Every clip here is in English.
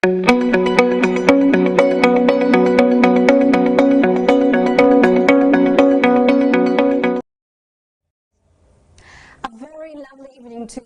To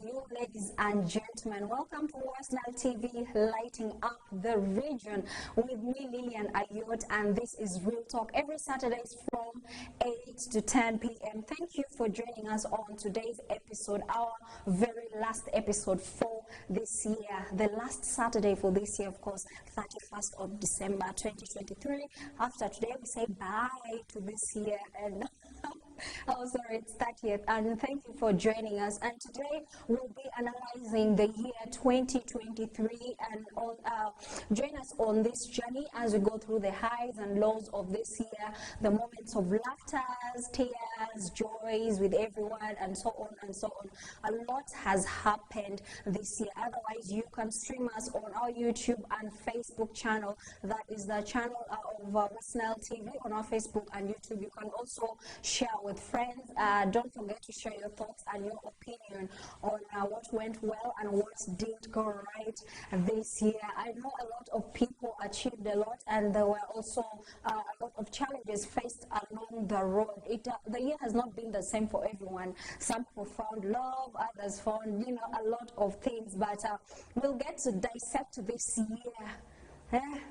you, ladies and gentlemen, welcome to Westnile TV, lighting up the region with me, Lillian Ayot, and this is Real Talk every Saturdays from 8 to 10 p.m. Thank you for joining us on today's episode, our very last episode for this year, the last Saturday for this year, of course, 31st of December 2023. After today, we say bye to this year and oh, sorry, it's 30th, and thank you for joining us. And today we'll be analyzing the year 2023 and join us on this journey as we go through the highs and lows of this year, the moments of laughter, tears, joys with everyone, and so on and so on. A lot has happened this year. Otherwise, you can stream us on our YouTube and Facebook channel. That is the channel of Westnile TV on our Facebook and YouTube. You can also share with friends. Don't forget to share your thoughts and your opinion on what went well and what didn't go right this year. I know a lot of people achieved a lot, and there were also a lot of challenges faced along the road. The year has not been the same for everyone. Some people found love, others found a lot of things, but we'll get to dissect this year.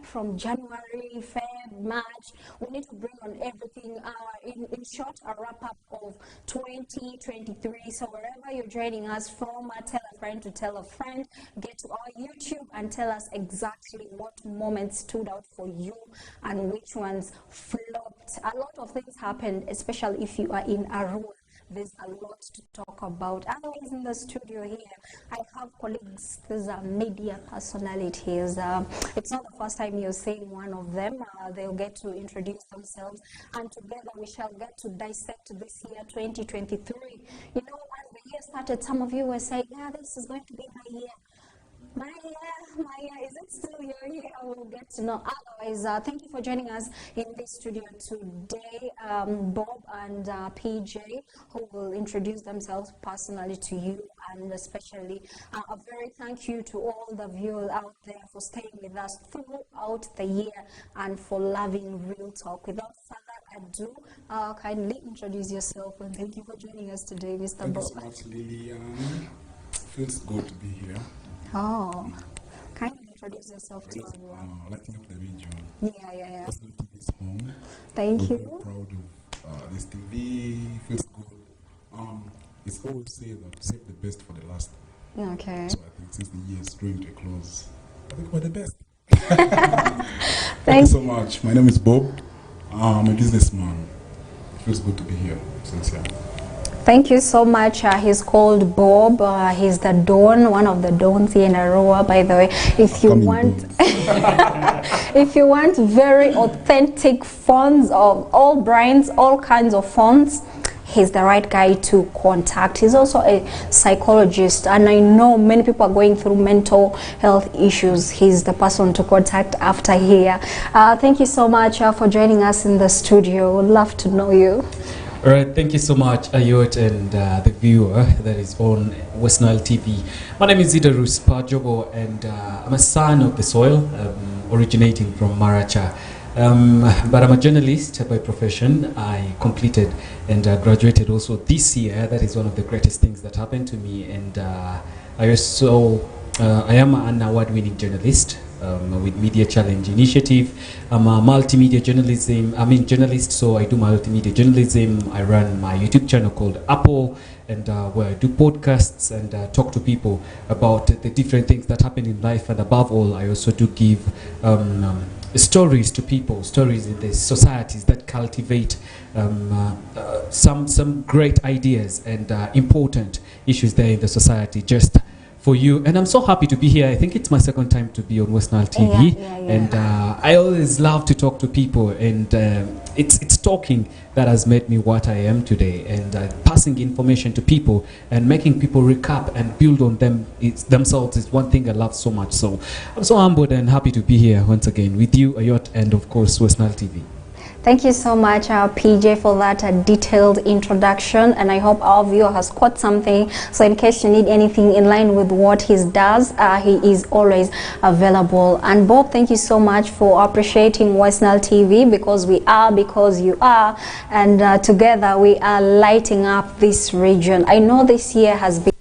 From January, Feb, March, we need to bring on everything. In short, a wrap-up of 2023. So wherever you're joining us from, tell a friend to tell a friend. Get to our YouTube and tell us exactly what moments stood out for you and which ones flopped. A lot of things happened, especially if you are in Arua. There's a lot to talk about. Otherwise, in the studio here, I have colleagues. These are media personalities. It's not the first time you're seeing one of them. They'll get to introduce themselves, and together we shall get to dissect this year, 2023. You know, as the year started, some of you were saying, yeah, this is going to be my year. My year, is it still your year? We'll get to know. Otherwise, thank you for joining us in this studio today, Bob and PJ, who will introduce themselves personally to you, and especially a very thank you to all the viewers out there for staying with us throughout the year and for loving Real Talk. Without further ado, kindly introduce yourself and thank you for joining us today, Mr. Bob. Thank you so much, Lillian. Feels good to be here. Oh, kind of introduce yourself to everyone. Lighting up the region. Yeah. Westnile TV is home. Thank you. Very proud of this TV. Feels good. It's always said that save the best for the last. Okay. So I think since the year is drawing to a close, I think we're the best. Thank you so much. My name is Bob. I'm a businessman. It feels good to be here since yeah. Thank you so much. He's called Bob. He's the Don, one of the Dons here in Arua, by the way. If you want, if you want very authentic fonts of all brands, all kinds of fonts, he's the right guy to contact. He's also a psychologist, and I know many people are going through mental health issues. He's the person to contact after here. Thank you so much for joining us in the studio. We'd love to know you. All right, thank you so much, Ayot, and the viewer that is on Westnile TV. My name is Idarus Pajobo, and I'm a son of the soil, originating from Maracha. But I'm a journalist by profession. I completed and graduated also this year. That is one of the greatest things that happened to me. And I am an award-winning journalist with Media Challenge Initiative. I'm a multimedia journalist, so I do multimedia journalism. I run my YouTube channel called Apple, and where I do podcasts and talk to people about the different things that happen in life. And above all, I also do give stories to people, stories in the societies that cultivate some great ideas and important issues there in the society, just for you. And I'm so happy to be here. I think it's my second time to be on Westnile TV. Yeah. And I always love to talk to people, and it's talking that has made me what I am today, and passing information to people and making people recap and build on themselves is one thing I love so much. So I'm so humbled and happy to be here once again with you, Ayot, and of course Westnile TV. Thank you so much, PJ, for that detailed introduction, and I hope our viewer has caught something. So in case you need anything in line with what he does, he is always available. And Bob, thank you so much for appreciating Westnile TV, because we are, because you are, and together we are lighting up this region. I know this year has been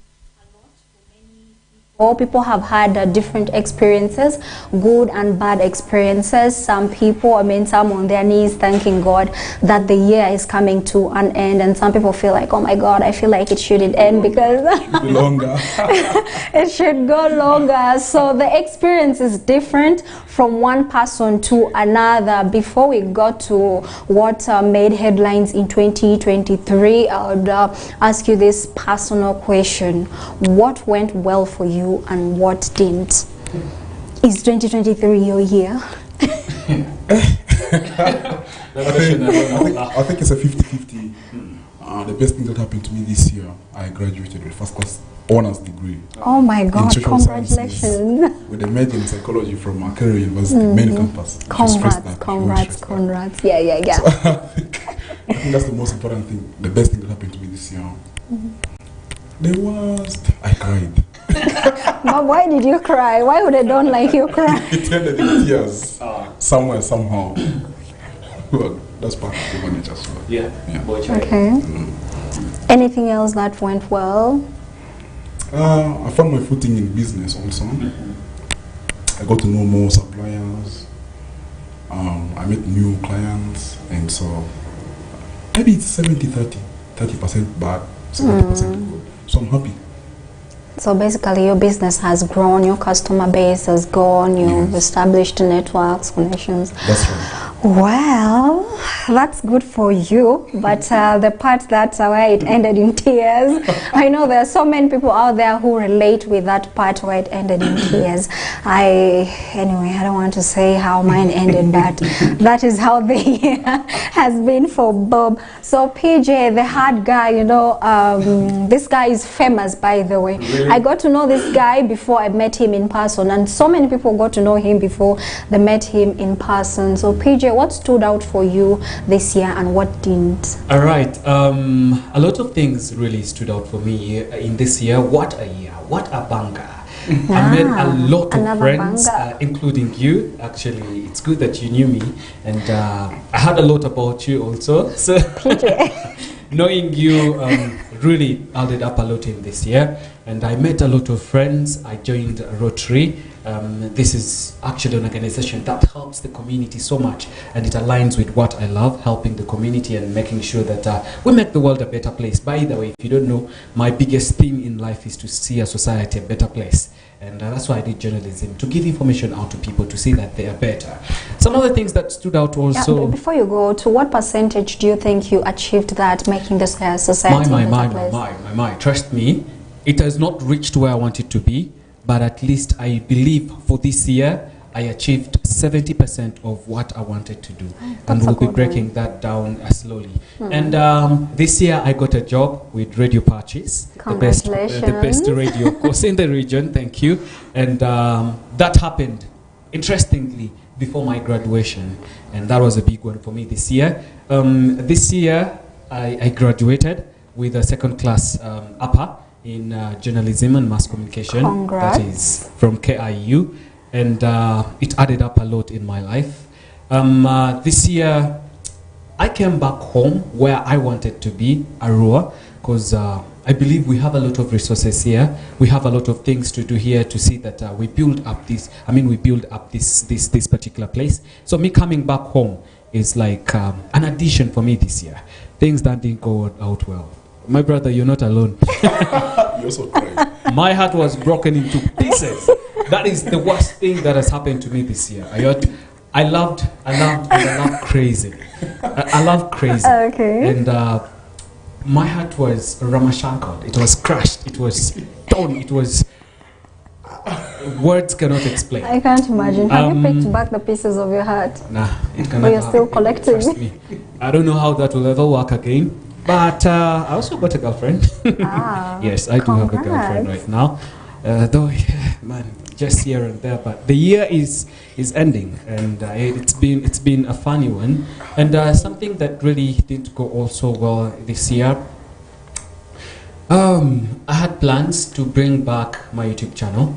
all people have had different experiences, good and bad experiences. Some people, some on their knees thanking God that the year is coming to an end, and some people feel like, oh my God, I feel like it shouldn't end because longer. It should go longer. So the experience is different from one person to another. Before we got to what made headlines in 2023, I would ask you this personal question. What went well for you and what didn't? Is 2023 your year? I think it's a 50-50. The best thing that happened to me this year, I graduated with first class honors degree. Oh my God, congratulations. congratulations. With a major in psychology from Cairo University, main campus. Congrats. Yeah. So I think that's the most important thing, the best thing that happened to me this year. The worst, I cried. But why did you cry? Why would I don't like you cry? It ended in tears, somewhere, somehow. Well, that's part of human nature. So. Yeah. Okay. Anything else that went well? I found my footing in business also. I got to know more suppliers. I met new clients, and so maybe it's 70-30, 30% bad, 70% good. So I'm happy. So basically your business has grown, your customer base has grown, you've established networks, connections. That's right. Well, that's good for you, but the part that's where it ended in tears, I know there are so many people out there who relate with that part where it ended in tears. Anyway, I don't want to say how mine ended, but that is how the year has been for Bob. So PJ, the hard guy, this guy is famous, by the way. Really? I got to know this guy before I met him in person, and so many people got to know him before they met him in person. So PJ, what stood out for you this year and what didn't? All right. A lot of things really stood out for me in this year. What a year. What a banger. I met a lot of friends, including you. Actually, it's good that you knew me. And I heard a lot about you also. So PJ. Knowing you really added up a lot in this year. And I met a lot of friends. I joined Rotary. This is actually an organization that helps the community so much, and it aligns with what I love, helping the community and making sure that we make the world a better place. By the way, if you don't know, my biggest theme in life is to see a society a better place. And that's why I did journalism, to give information out to people to see that they are better. Some other things that stood out also. Before you go, to what percentage do you think you achieved that, making the society a better place? My. Trust me, it has not reached where I want it to be. But at least I believe for this year, I achieved 70% of what I wanted to do. And we'll be breaking that down slowly. And this year, I got a job with Radio Purchase, the best radio, of course, in the region. Thank you. And that happened, interestingly, before my graduation. And that was a big one for me this year. This year, I graduated with a second class upper in journalism and mass communication. Congrats. That is from KIU, and it added up a lot in my life. This year I came back home where I wanted to be, Arua, because I believe we have a lot of resources here. We have a lot of things to do here to see that we build up this particular place. So me coming back home is like an addition for me this year. Things that didn't go out well. My brother, you're not alone. You also cried. My heart was broken into pieces. That is the worst thing that has happened to me this year. Ayot, I love crazy. I love crazy. Okay. And my heart was ramashankled. It was crushed. It was torn. It was... words cannot explain. I can't imagine. Have you picked back the pieces of your heart? Nah, it cannot. But you're still collecting. Trust me. I don't know how that will ever work again. But I also got a girlfriend. Ah, yes, I do have a girlfriend right now. Though man, just here and there. But the year is ending, and it's been a funny one, and something that really didn't go also well this year. I had plans to bring back my YouTube channel.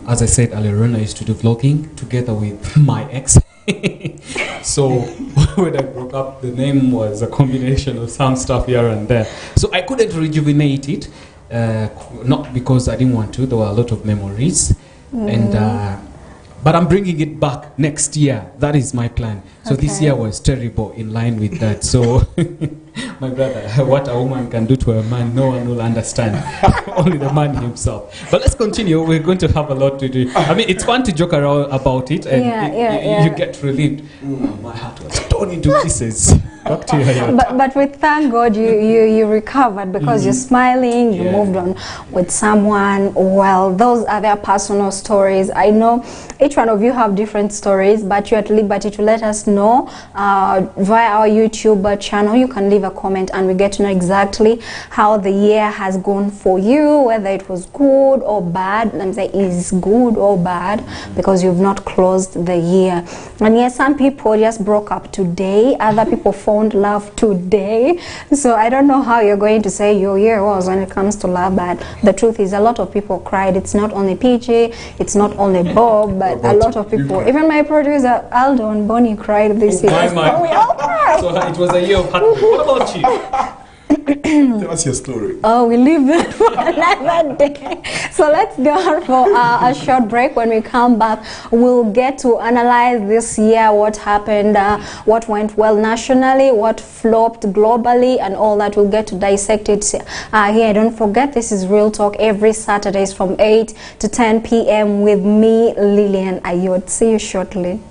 As I said earlier on, I used to do vlogging together with my ex. So when I broke up, the name was a combination of some stuff here and there. So I couldn't rejuvenate it, not because I didn't want to. There were a lot of memories, and but I'm bringing it back next year. That is my plan. So this year was terrible in line with that. So my brother, what a woman can do to a man, no one will understand. Only the man himself. But let's continue. We're going to have a lot to do. I mean, it's fun to joke around about it, and you get relieved. My heart was torn into pieces. Back to you, Ayot. But we thank God you recovered, because you're smiling, you moved on with someone. Well, those are their personal stories. I know each one of you have different stories, but you're at liberty to let us know via our YouTube channel. You can leave a comment and we get to know exactly how the year has gone for you, whether it was good or bad. Let me say is good or bad, because you've not closed the year. And yes, some people just broke up today, other people found love today. So I don't know how you're going to say your year was when it comes to love, but the truth is a lot of people cried. It's not only PJ, it's not only Bob, but a lot of people, even my producer Aldo and Bonnie cried this year. My. We all cried. So it was a year of happiness. What about you? Tell us your story. Oh, we leave that for another day. So let's go for a short break. When we come back, we'll get to analyze this year, what happened, what went well nationally, what flopped globally, and all that. We'll get to dissect it here. Don't forget, this is Real Talk every Saturdays from 8 to 10 p.m. with me, Lillian Ayot. See you shortly.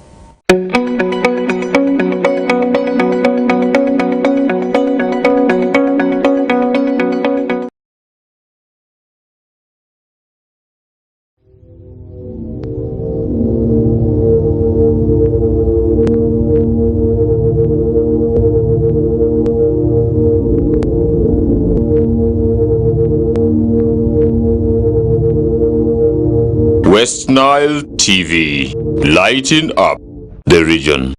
Westnile TV, lighting up the region.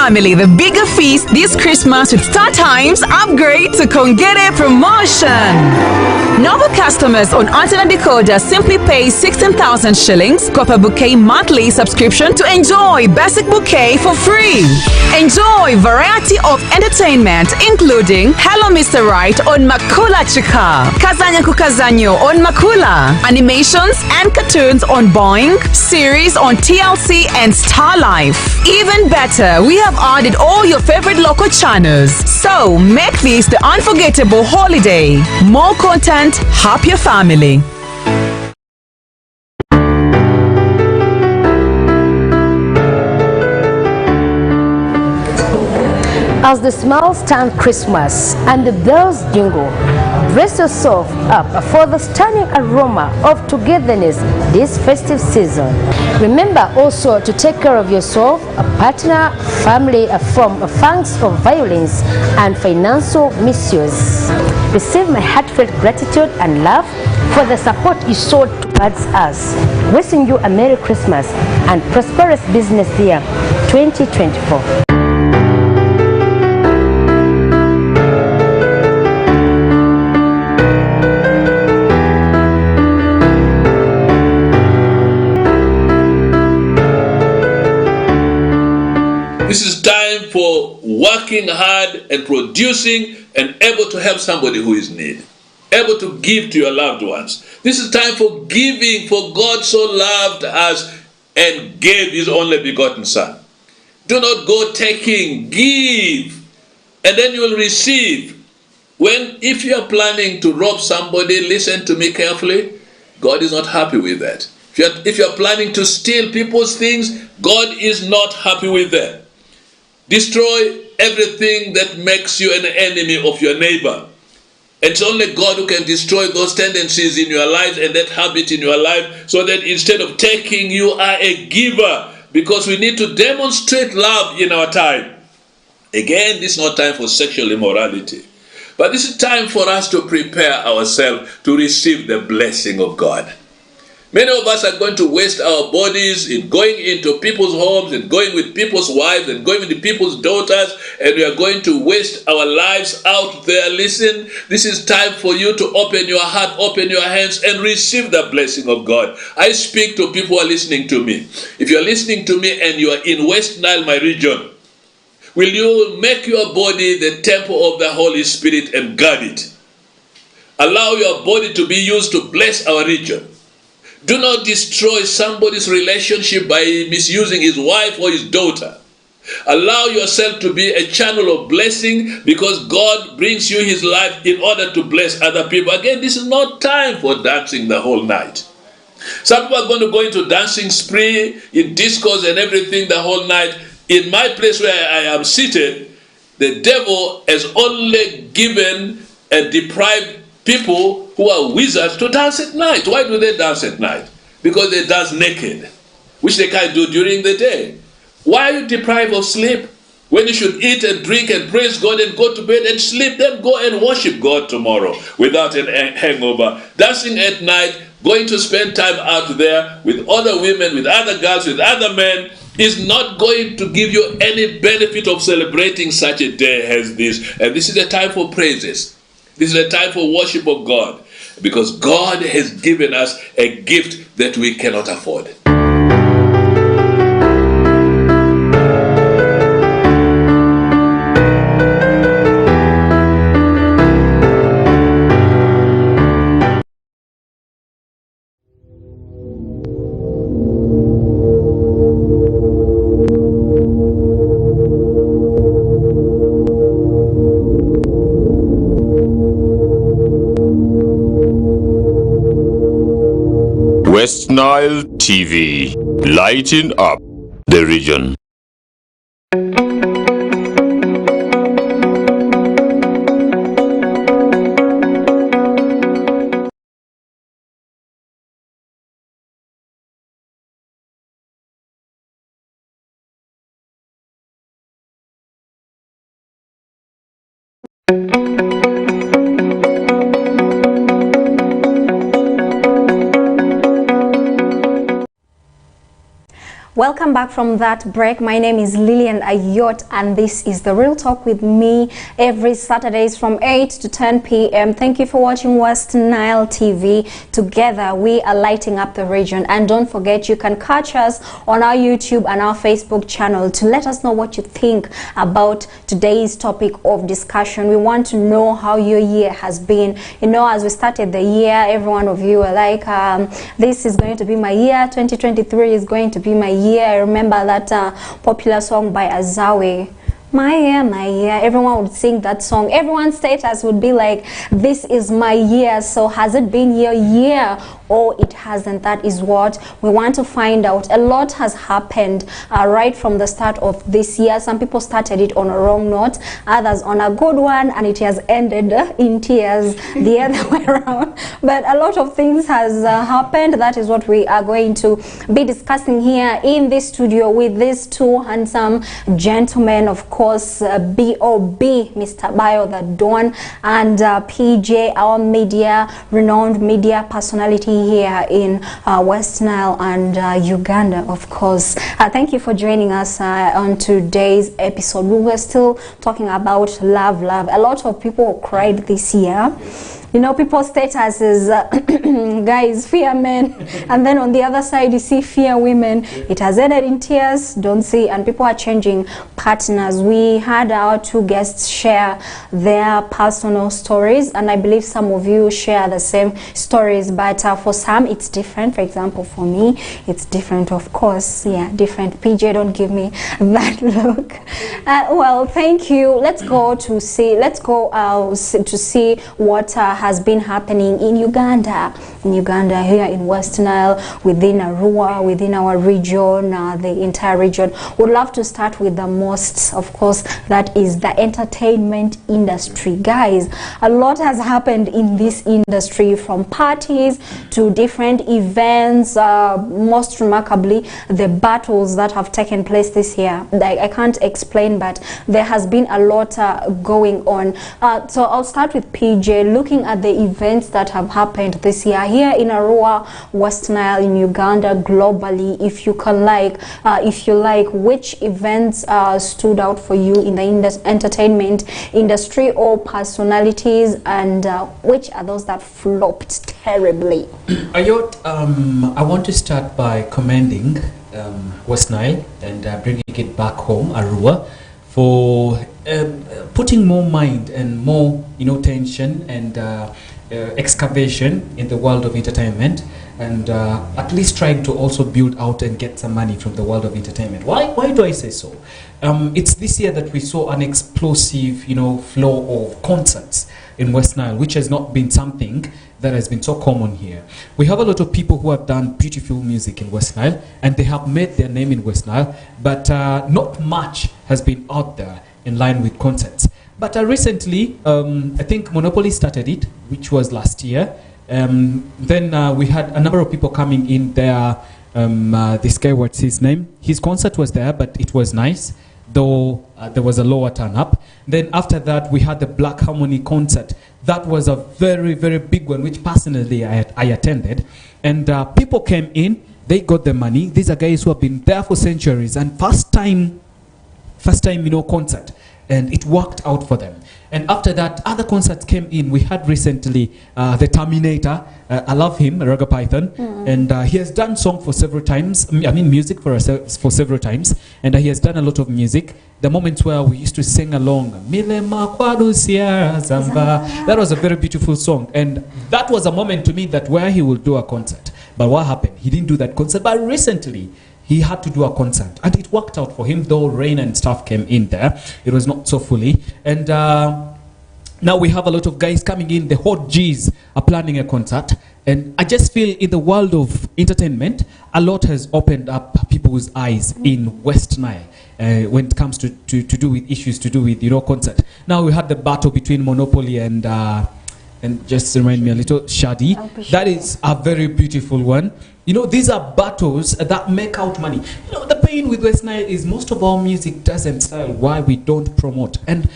Family the bigger feast this Christmas with Star Times upgrade to Kongere promotion. Normal customers on antenna decoder simply pay 16,000 shillings, Copper Bouquet monthly subscription to enjoy basic bouquet for free. Enjoy variety of entertainment including Hello Mr. Right on Makula Chika, Kazanya Kukazanyo on Makula, animations and cartoons on Boeing, series on TLC and Star Life. Even better, we have added all your favorite local channels. So make this the unforgettable holiday. More content, happier family. As the smiles turn Christmas and the bells jingle, dress yourself up for the stunning aroma of togetherness this festive season. Remember also to take care of yourself, a partner, family from fangs of violence and financial misuse. Receive my heartfelt gratitude and love for the support you showed towards us. Wishing you a Merry Christmas and prosperous business year 2024. This is time for working hard and producing and able to help somebody who is in need. Able to give to your loved ones. This is time for giving, for God so loved us and gave his only begotten Son. Do not go taking, give, and then you will receive. If you are planning to rob somebody, listen to me carefully, God is not happy with that. If you are planning to steal people's things, God is not happy with that. Destroy everything that makes you an enemy of your neighbor. It's only God who can destroy those tendencies in your life and that habit in your life, so that instead of taking, you are a giver, because we need to demonstrate love in our time. Again, this is not time for sexual immorality, but this is time for us to prepare ourselves to receive the blessing of God. Many of us are going to waste our bodies in going into people's homes and going with people's wives and going with people's daughters, and we are going to waste our lives out there. Listen, this is time for you to open your heart, open your hands, and receive the blessing of God. I speak to people who are listening to me. If you are listening to me and you are in Westnile, my region, will you make your body the temple of the Holy Spirit and guard it? Allow your body to be used to bless our region. Do not destroy somebody's relationship by misusing his wife or his daughter. Allow yourself to be a channel of blessing, because God brings you his life in order to bless other people. Again, this is not time for dancing the whole night. Some people are going to go into dancing spree, in discos and everything the whole night. In my place where I am seated, the devil has only given and deprived people who are wizards to dance at night. Why do they dance at night? Because they dance naked, which they can't do during the day. Why are you deprived of sleep? When you should eat and drink and praise God and go to bed and sleep, then go and worship God tomorrow without an hangover. Dancing at night, going to spend time out there with other women, with other girls, with other men, is not going to give you any benefit of celebrating such a day as this. And this is a time for praises. This is a time for worship of God, because God has given us a gift that we cannot afford. Westnile TV, lighting up the region. Welcome back from that break. My name is Lillian Ayot, and this is The Real Talk with me every Saturdays from 8 to 10 p.m. Thank you for watching Westnile TV. Together, we are lighting up the region. And don't forget, you can catch us on our YouTube and our Facebook channel to let us know what you think about today's topic of discussion. We want to know how your year has been. You know, as we started the year, every one of you were like, this is going to be my year. 2023 is going to be my year. I remember that popular song by Azawi, my year. Everyone would sing that song. Everyone's status would be like, this is my year. So has it been your year or it hasn't? That is what we want to find out. A lot has happened right from the start of this year. Some people started it on a wrong note, others on a good one, and it has ended in tears the other way around. But a lot of things has happened. That is what we are going to be discussing here in this studio with these two handsome gentlemen, of course, B.O.B, Mr. Bio the Don, and PJ, our renowned media personality here in Westnile and Uganda, of course. Thank you for joining us on today's episode. We were still talking about love. A lot of people cried this year. You know, people's status is guys fear men, and then on the other side you see fear women. It has ended in tears, don't see, and people are changing partners. We had our two guests share their personal stories, and I believe some of you share the same stories, but for some it's different. For example, for me it's different, of course. Yeah, different. PJ, don't give me that look. Well, thank you. Let's go to see what has been happening in Uganda. Here in Westnile, within Arua, within our region, the entire region. Would love to start with the most, of course, that is the entertainment industry. Guys, a lot has happened in this industry, from parties to different events, most remarkably the battles that have taken place this year. I can't explain, but there has been a lot going on. So I'll start with PJ, looking at the events that have happened this year here in Arua, Westnile, in Uganda, globally. If you like, which events stood out for you in the entertainment industry, or personalities, and which are those that flopped terribly? Ayot, I want to start by commending Westnile and bringing it back home, Arua, for putting more mind and more tension and excavation in the world of entertainment, and at least trying to also build out and get some money from the world of entertainment. Why do I say so? It's this year that we saw an explosive flow of concerts in Westnile, which has not been something that has been so common here. We have a lot of people who have done beautiful music in Westnile, and they have made their name in Westnile, but not much has been out there in line with concerts. But recently, I think Monopoly started it, which was last year. Then we had a number of people coming in there. This guy, what's his name? His concert was there, but it was nice, though there was a lower turn up. Then after that, we had the Black Harmony concert. That was a very, very big one, which personally I attended. And people came in, they got the money. These are guys who have been there for centuries, and first time concert. And it worked out for them. And after that, other concerts came in. We had recently the Terminator. I love him, Raga Python. And he has done song for several times. Music for several times. And he has done a lot of music. The moments where we used to sing along, Milema Kwadusia Zamba. That was a very beautiful song. And that was a moment to me that where he will do a concert. But what happened? He didn't do that concert. But recently, he had to do a concert, and it worked out for him, though rain and stuff came in there. It was not so fully. And now we have a lot of guys coming in. The hot G's are planning a concert. And I just feel in the world of entertainment, a lot has opened up people's eyes in Westnile when it comes to do with issues to do with, concert. Now we had the battle between Monopoly and just remind me a little, Shadi. That is a very beautiful one. These are battles that make out money. The pain with Westnile is most of our music doesn't sell. Why we don't promote? And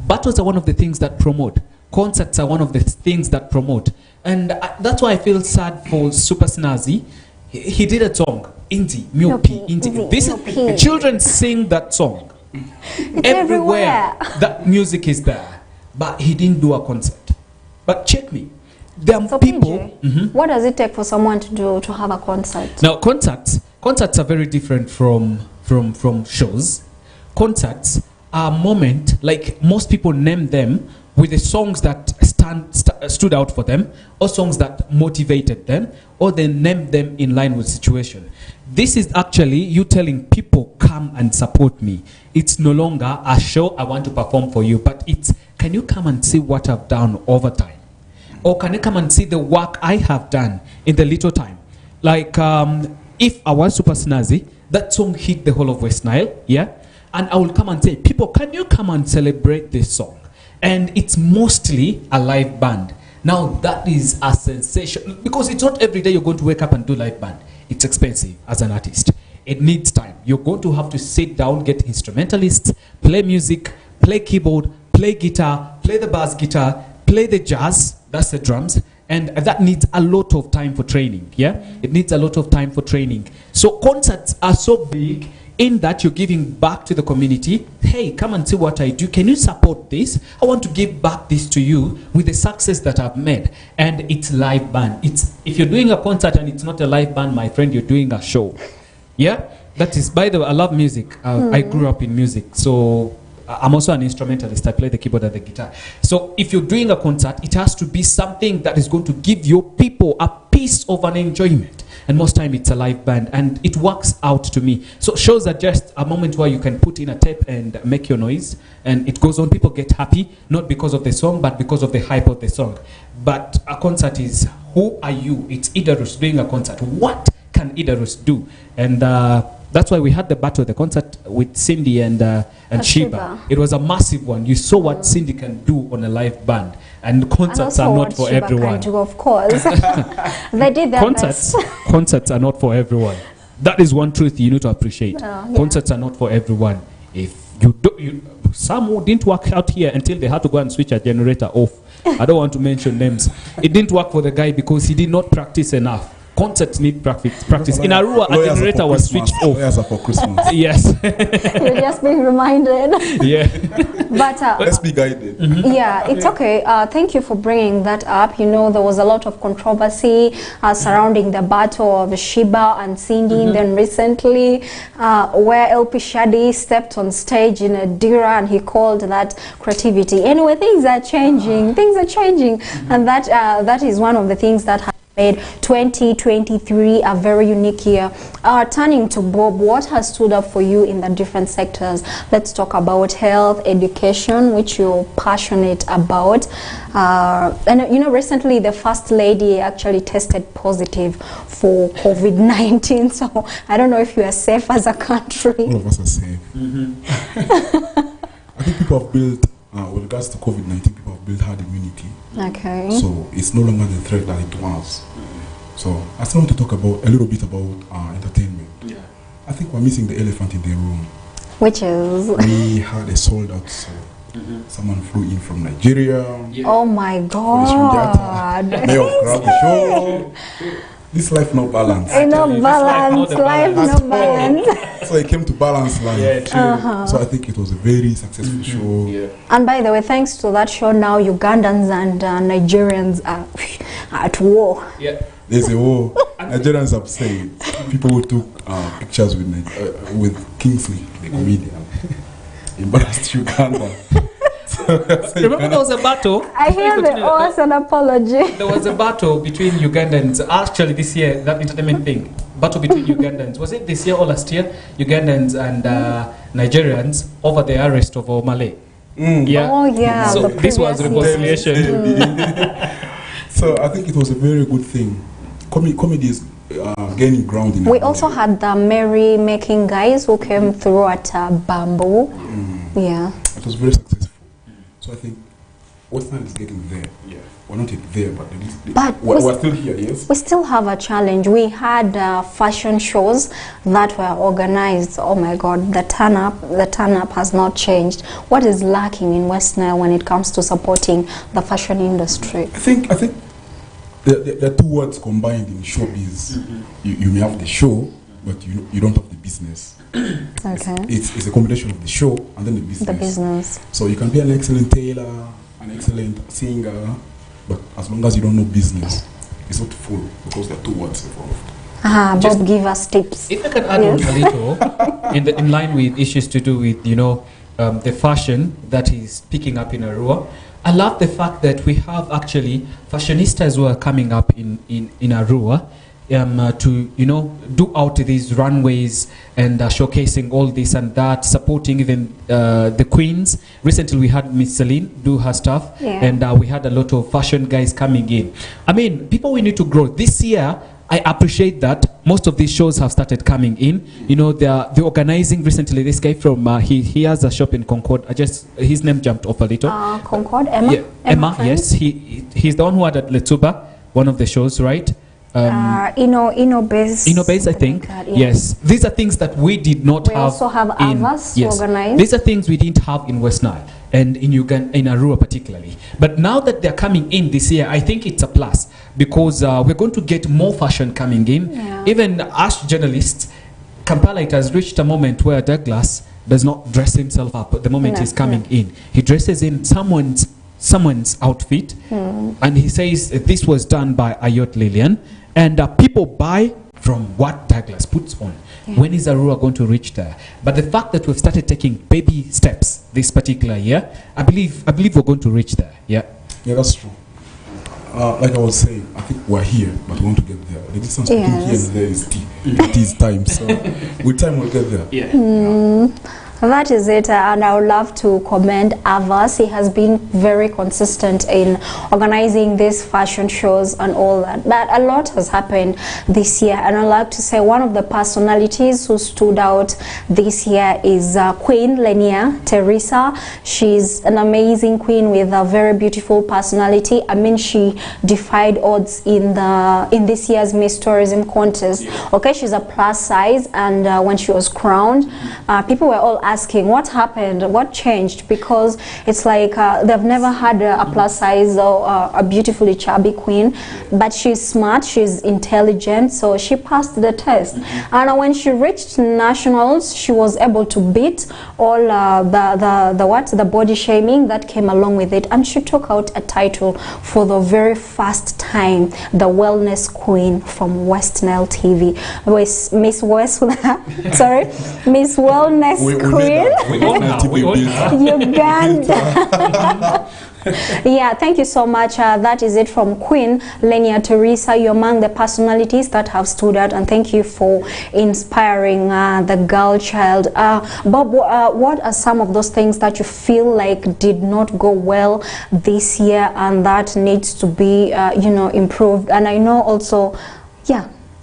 battles are one of the things that promote. Concerts are one of the things that promote. And that's why I feel sad for Super Snazzy. He did a song, Indi, Myopi, Indi. Children sing that song. It's everywhere. That music is there. But he didn't do a concert. But check me. There are so people. PJ, what does it take for someone to have a concert? Now, concerts are very different from shows. Concerts are a moment, like most people name them with the songs that stood out for them, or songs that motivated them, or they name them in line with situation. This is actually you telling people, come and support me. It's no longer a show I want to perform for you, but it's, can you come and see what I've done over time? Or can you come and see the work I have done in the little time? Like, if I was Super Snazzy, that song hit the whole of Westnile, yeah? And I will come and say, people, can you come and celebrate this song? And it's mostly a live band. Now, that is a sensation. Because it's not every day you're going to wake up and do live band. It's expensive as an artist. It needs time. You're going to have to sit down, get instrumentalists, play music, play keyboard, play guitar, play the bass guitar, play the jazz, that's the drums, and that needs a lot of time for training, yeah? It needs a lot of time for training. So concerts are so big, in that you're giving back to the community. Hey, come and see what I do. Can you support this? I want to give back this to you with the success that I've made. And it's live band. If you're doing a concert and it's not a live band, my friend, you're doing a show. Yeah? That is, by the way, I love music. I grew up in music. So I'm also an instrumentalist. I play the keyboard and the guitar. So if you're doing a concert, it has to be something that is going to give your people a piece of an enjoyment. And most time it's a live band, and it works out to me. So shows are just a moment where you can put in a tape and make your noise, and it goes on. People get happy, not because of the song, but because of the hype of the song. But a concert is, who are you? It's Idarus doing a concert. What can Idarus do? And that's why we had the battle, the concert with Cindy and Sheba. It was a massive one. You saw what Cindy can do on a live band. And concerts are not for Sheba everyone. Can do, of course. They did their best. Concerts are not for everyone. That is one truth you need to appreciate. Concerts are not for everyone. If some who didn't work out here until they had to go and switch a generator off. I don't want to mention names. It didn't work for the guy because he did not practice enough. Concerts need practice. In Arua, a generator was switched off. Lawyers are for Christmas. Yes. You're just being reminded. Yeah. But let's be guided. Yeah, it's okay. Thank you for bringing that up. You know, there was a lot of controversy surrounding the battle of Sheba and Cindy. Then recently, where LP Shadi stepped on stage in a Dira and he called that creativity. Anyway, things are changing. Things are changing, and that is one of the things that made 2023 a very unique year. Turning to Bob, what has stood up for you in the different sectors? Let's talk about health, education, which you're passionate about. And you know, recently the First Lady actually tested positive for COVID-19. So I don't know if you are safe as a country. All of us are safe. I think people have built, with regards to COVID-19, people have built herd immunity. Okay. So it's no longer the threat that it was. So I still want to talk about a little bit about entertainment. Yeah. I think we're missing the elephant in the room. Which is? We had a sold out show. Someone flew in from Nigeria. Yeah. Oh my God. Show. This life no balance. No balance. Life no balance. So I came to balance life. Yeah, true. So I think it was a very successful show. Yeah. And by the way, thanks to that show, now Ugandans and Nigerians are at war. Yeah. There's a war. Nigerians have said people who took pictures with Kingsley, the comedian, embarrassed Uganda. Remember there was a battle? I hear the oath and apology. There was a battle between Ugandans. Actually this year, that entertainment thing. Battle between Ugandans. Was it this year or last year? Ugandans and Nigerians over the arrest of Omale. Yeah. Oh yeah. So this was reconciliation. So I think it was a very good thing. Comedy is gaining ground in We also had the merry making guys who came through at Bamboo. Yeah. It was very successful. So I think Westnile is getting there. Yeah. We're not yet there, but we're still here, yes? We still have a challenge. We had fashion shows that were organized. Oh my God, the turn up has not changed. What is lacking in Westnile when it comes to supporting the fashion industry? I think the two words combined in showbiz. You may have the show, but you don't have the business. Okay. It's a combination of the show and then the business. The business. So you can be an excellent tailor, an excellent singer, but as long as you don't know business, it's not full because there are two words involved. Bob, give us tips. If I can add on a little, in line with issues to do with, you know, the fashion that is picking up in Arua, I love the fact that we have actually fashionistas who are coming up in Arua to, you know, do out these runways and showcasing all this and that, supporting even the queens. Recently we had Miss Celine do her stuff, and we had a lot of fashion guys coming in. I mean, people, we need to grow. This year, I appreciate that most of these shows have started coming in. You know, they're organizing recently. This guy from he has a shop in Concord. His name jumped off a little. Concord, Emma. Yeah, Emma. Yes, he's the one who had at Letsuba, one of the shows, right? Innobase, I think. like that, yes, these are things that we did not have. We also have Avas organized. These are things we didn't have in Westnile and in Uganda, in Arua particularly. But now that they're coming in this year, I think it's a plus because we're going to get more fashion coming in. Yeah. Even us journalists, Kampala, it has reached a moment where Douglas does not dress himself up the moment he's coming in. He dresses in someone's outfit, and he says this was done by Ayot Lillian, and people buy from what Douglas puts on. When is Arua going to reach there? But the fact that we've started taking baby steps this particular year, I believe we're going to reach there. Yeah, that's true. Like I was saying, I think we're here, but we want to get there. The distance between here and there is time. So with time we'll get there. That is it, and I would love to commend Avas. He has been very consistent in organizing these fashion shows and all that. But a lot has happened this year, and I'd like to say one of the personalities who stood out this year is Queen Lillian Teresa. She's an amazing queen with a very beautiful personality. I mean, she defied odds in this year's Miss Tourism contest. Okay, she's a plus size, and when she was crowned, people were all asking what happened, what changed, because it's like they've never had a plus size or a beautifully chubby queen, but she's smart, she's intelligent, so she passed the test. And when she reached nationals, she was able to beat all the body shaming that came along with it, and she took out a title for the very first time, the wellness queen from Westnile TV. Miss Wellness Queen. Uganda. Yeah, thank you so much. That is it from Queen Lillian Teresa. You're among the personalities that have stood out, and thank you for inspiring the girl child. Bob, what are some of those things that you feel like did not go well this year and that needs to be improved? And I know also,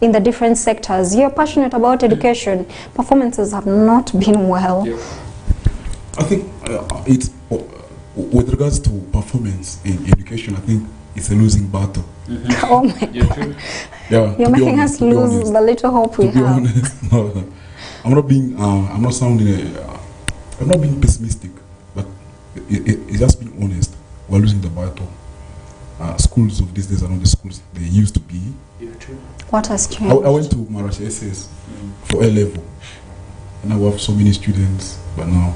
in the different sectors, you're passionate about education. Performances have not been well. I think it's with regards to performance in education, I think it's a losing battle. Oh my God. You're making us lose the little hope we have. Honest, no. I'm not being pessimistic, but it's just being honest. We're losing the battle. Schools of these days are not the schools they used to be. What has changed? I went to Marache SS for A level, and I have so many students, but now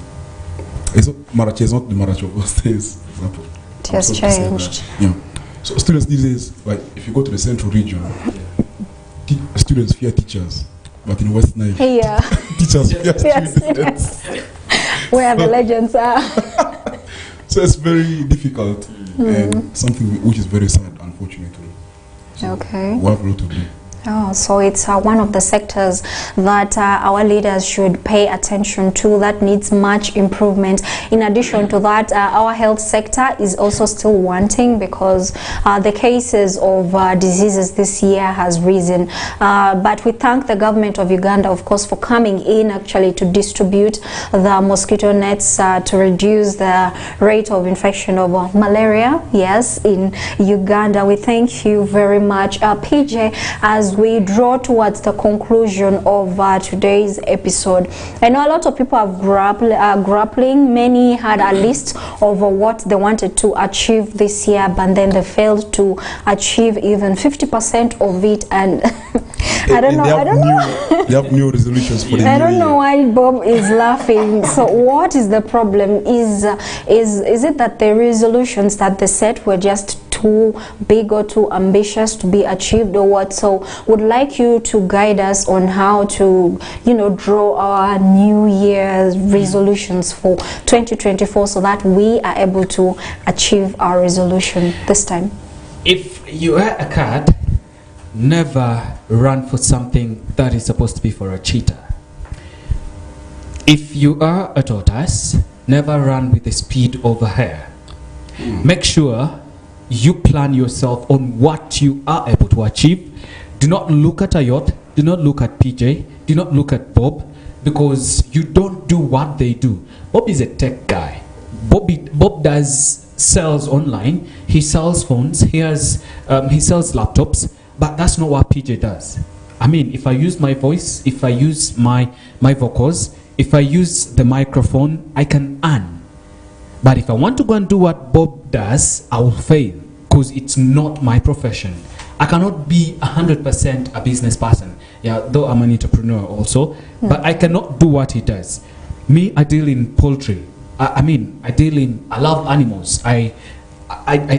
Marache is not the Marache of those days. It has changed. Yeah. So students these days, like if you go to the central region, students fear teachers, but in Westnile, teachers fear students. Where the legends are. So it's very difficult and something which is very sad, unfortunately. So we have a lot to do. Oh, so it's one of the sectors that our leaders should pay attention to, that needs much improvement. In addition to that, our health sector is also still wanting, because the cases of diseases this year has risen. But we thank the government of Uganda, of course, for coming in actually to distribute the mosquito nets to reduce the rate of infection of malaria, yes, in Uganda. We thank you very much. PJ, as we draw towards the conclusion of today's episode, I know a lot of people are grappling. Many had a list of what they wanted to achieve this year, but then they failed to achieve even 50% of it. And I don't know. They have new resolutions for the new year. I don't know why Bob is laughing. So what is the problem? Is it that the resolutions that they set were just too big or too ambitious to be achieved, or what? So would like you to guide us on how to draw our new year's resolutions for 2024 so that we are able to achieve our resolution this time. If you are a cat, never run for something that is supposed to be for a cheetah. If you are a tortoise, never run with the speed of a hare. Make sure you plan yourself on what you are able to achieve. Do not look at Ayot, do not look at PJ, do not look at Bob, because you don't do what they do. Bob is a tech guy. Bob does sales online, he sells phones, he sells laptops, but that's not what PJ does. I mean, if I use my voice, if I use my vocals, if I use the microphone, I can earn. But if I want to go and do what Bob does, I will fail, because it's not my profession. I cannot be 100% a business person. Yeah, though I'm an entrepreneur also, but I cannot do what he does. Me, I deal in poultry. I love animals. I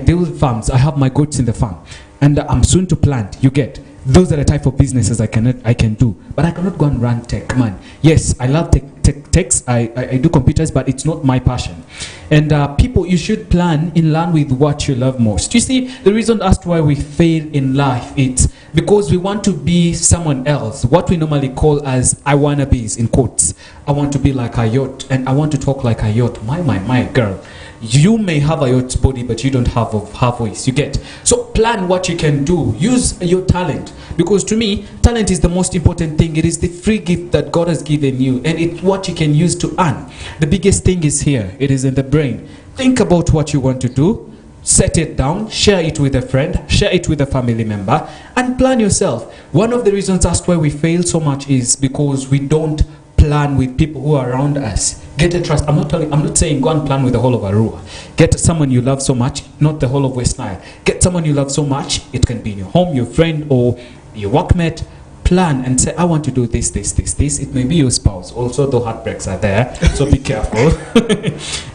deal with farms. I have my goats in the farm, and I'm soon to plant. You get. Those are the type of businesses I can do, but I cannot go and run tech, man. Yes, I love techs. I do computers, but it's not my passion. And people, you should plan in line with what you love most. You see, the reason as to why we fail in life, it's because we want to be someone else. What we normally call as I wanna be's in quotes. I want to be like Ayot, and I want to talk like Ayot. My girl. You may have Ayot's body, but you don't have her voice. You get. So plan what you can do. Use your talent, because to me, talent is the most important thing. It is the free gift that God has given you, and it's what you can use to earn. The biggest thing is here. It is in the brain. Think about what you want to do. Set it down, share it with a friend, share it with a family member, and plan yourself. One of the reasons as to why we fail so much is because we don't plan with people who are around us. Get a trust. I'm not saying go and plan with the whole of Arua. Get someone you love so much, not the whole of Westnile. Get someone you love so much. It can be in your home, your friend, or your workmate. Plan and say, I want to do this. It may be your spouse. Also, the heartbreaks are there, so be careful.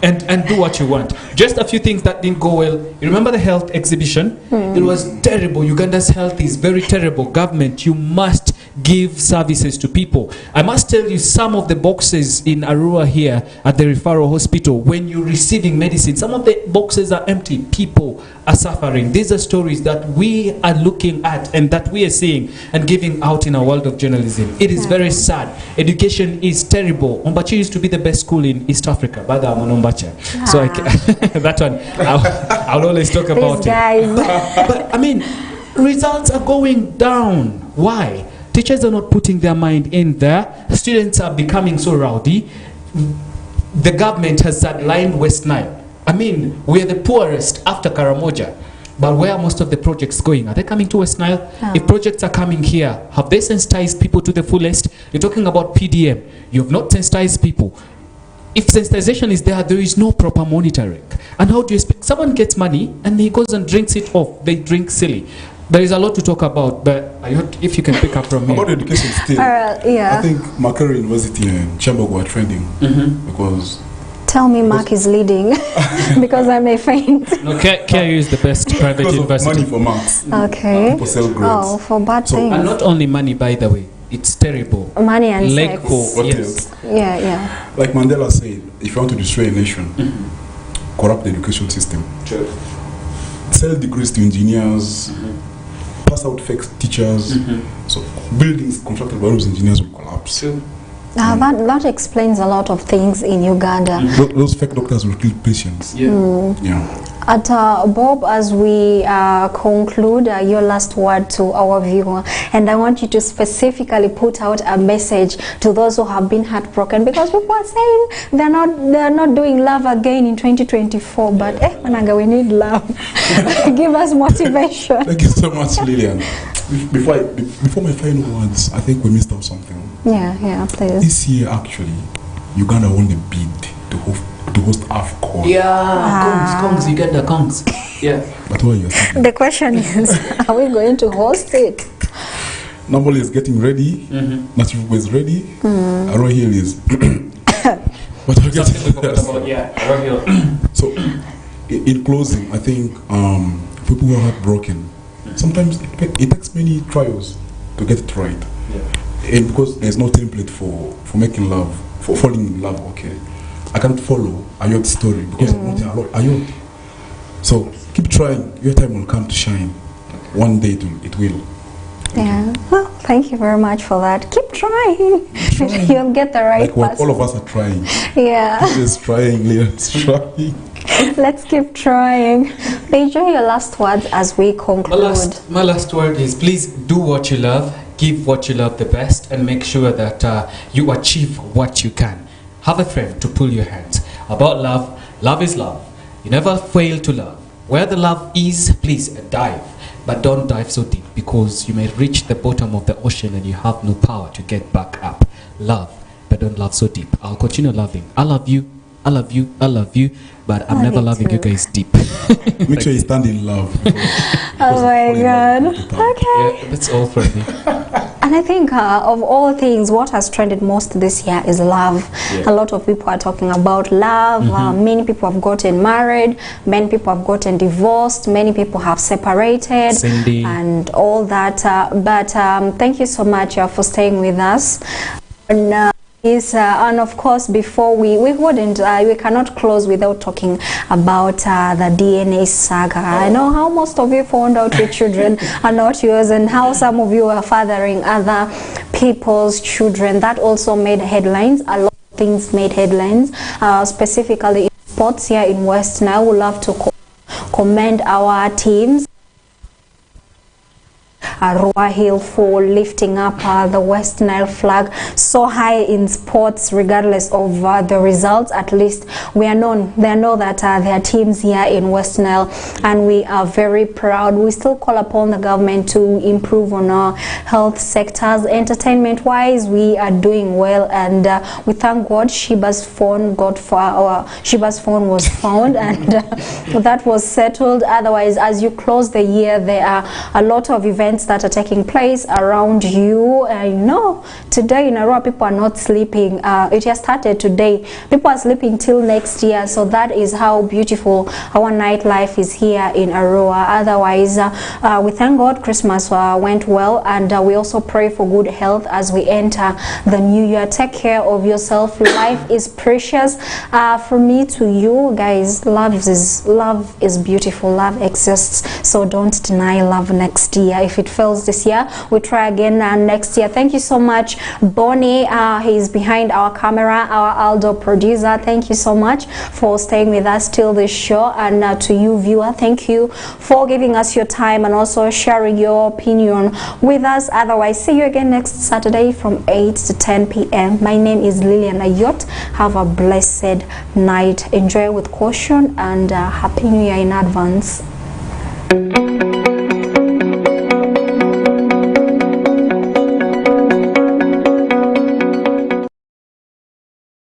and do what you want. Just a few things that didn't go well. You remember the health exhibition? It was terrible. Uganda's health is very terrible. Government, you must give services to people. I must tell you, some of the boxes in Arua here at the referral hospital, when you're receiving medicine, some of the boxes are empty. People are suffering. These are stories that we are looking at and that we are seeing and giving out in our world of journalism. It is very sad. Education is terrible. Ombachi used to be the best school in East Africa. But I'm on Ombachi. So that one, I'll always talk about These guys. But I mean, results are going down. Why? Teachers are not putting their mind in there. Students are becoming so rowdy. The government has sidelined Westnile. I mean, we are the poorest after Karamoja. But where are most of the projects going? Are they coming to Westnile? If projects are coming here, have they sensitized people to the fullest? You're talking about PDM. You have not sensitized people. If sensitization is there, there is no proper monitoring. And how do you expect? Someone gets money and he goes and drinks it off. They drink silly. There is a lot to talk about, but if you can pick up from me. About education still, yeah. I think Makerere University and Chambergo are trending because... Tell me Mark is leading because I may faint. No, KIU is the best private university. Money for marks. Okay. People sell grades. Oh, for bad things. And not only money, by the way. It's terrible. Money and sex. Yes. Yeah. Like Mandela said, if you want to destroy a nation, corrupt the education system. True. Sell degrees to engineers, pass out fake teachers. So buildings constructed by those engineers will collapse. True. That explains a lot of things in Uganda. Those fake doctors will kill patients. Yeah. At Bob, as we conclude, your last word to our viewer, and I want you to specifically put out a message to those who have been heartbroken, because people are saying they're not doing love again in 2024. But Mananga, we need love. Give us motivation. Thank you so much, Lillian. Before my final words, I think we missed out something. Yeah, please. This year, actually, Uganda won the bid to host AFCON. Yeah, Kongs, Uganda Kongs. Yeah. But what are you saying? The question is, are we going to host it? Nobody is getting ready. National is ready. Arrow Hill is. But we'll get So, in closing, I think people who are heartbroken, sometimes it takes many trials to get it right. And because there's no template for making love, for falling in love, okay. I can't follow Ayot's story because I'm not Ayot. So keep trying. Your time will come to shine. One day it will. Yeah. Well, thank you very much for that. Keep trying. You'll get the right like person. All of us are trying. Yeah. Leah's trying. Let's keep trying. Enjoy your last words as we conclude. My last word is, please do what you love, give what you love the best, and make sure that you achieve what you can. Have a friend to pull your hands. About love, love is love. You never fail to love. Where the love is, please dive. But don't dive so deep, because you may reach the bottom of the ocean and you have no power to get back up. Love, but don't love so deep. I'll continue loving. I love you, I love you, I love you, but I'm never loving you guys deep. Make sure you stand in love. Oh my God. Okay. Yeah, that's all from me. And I think of all things, what has trended most this year is love. A lot of people are talking about love. Many people have gotten married, many people have gotten divorced, many people have separated, Cindy. and all that. But thank you so much for staying with us. And of course, before we cannot close without talking about the DNA saga. I know how most of you found out your children are not yours, and how some of you are fathering other people's children. That also made headlines. A lot of things made headlines, specifically in sports here in Westnile. We love to commend our teams. Arua Hill for lifting up the Westnile flag so high in sports, regardless of the results. At least they know that there are teams here in Westnile, and we are very proud. We still call upon the government to improve on our health sectors. Entertainment wise, we are doing well, and we thank God Shiba's phone was found, and that was settled. Otherwise, as you close the year, there are a lot of events that are taking place around you. I know today in Arua people are not sleeping. It has started today. People are sleeping till next year. So that is how beautiful our nightlife is here in Arua. Otherwise, we thank God Christmas went well, and we also pray for good health as we enter the new year. Take care of yourself. Life is precious. From me to you guys, love is beautiful. Love exists. So don't deny love next year. If it fails this year, we try again next year. Thank you so much, Bonnie. He's behind our camera, our Aldo producer. Thank you so much for staying with us till this show. And to you, viewer, thank you for giving us your time and also sharing your opinion with us. Otherwise, see you again next Saturday from 8 to 10 p.m. My name is Lillian Ayot. Have a blessed night. Enjoy with caution, and Happy New Year in advance.